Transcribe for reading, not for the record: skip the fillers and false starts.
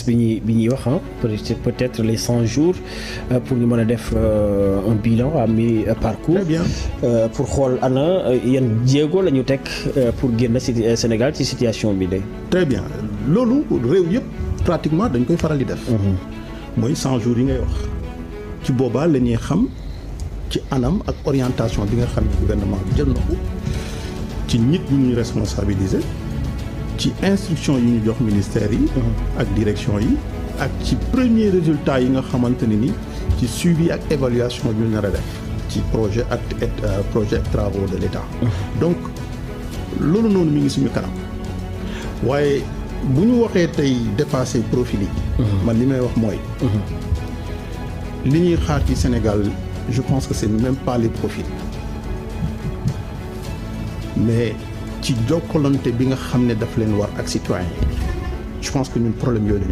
bi ñuy wax peut-être les 100 jours pour ñu mën a def un bilan à mi-parcours. Très bien. Pour xool ana yan jéego la ñu teg pour génn Sénégal ci situation bi de. Très bien loolu réew yëpp pratiquement dañ koy faral di def. mooy 100 jours yi ngay wax ci boobaa la ñuy xam ci anam ak orientation bi nga xam ne gouvernement bi jël na ko ci nit ñu ñu responsabiliser. ci instruction yi ñu jox ministère yi ak direction yi ak ci premier résultat yi nga xamante ne ni ci suivi ak évaluation yu ñu nar a def ci projet ak travaux de l'État donc loolu noonu mi ngi suñu kanam waaye bu ñu waxee tey dépasser profil yi man li may wax mooy li ñuy xaar ci Sénégal je pense que c'est même pas les profils mais ci jokkalante bi nga xam ne daf leen war ak citoyen yi je pense que ñun problème yooyu la ñu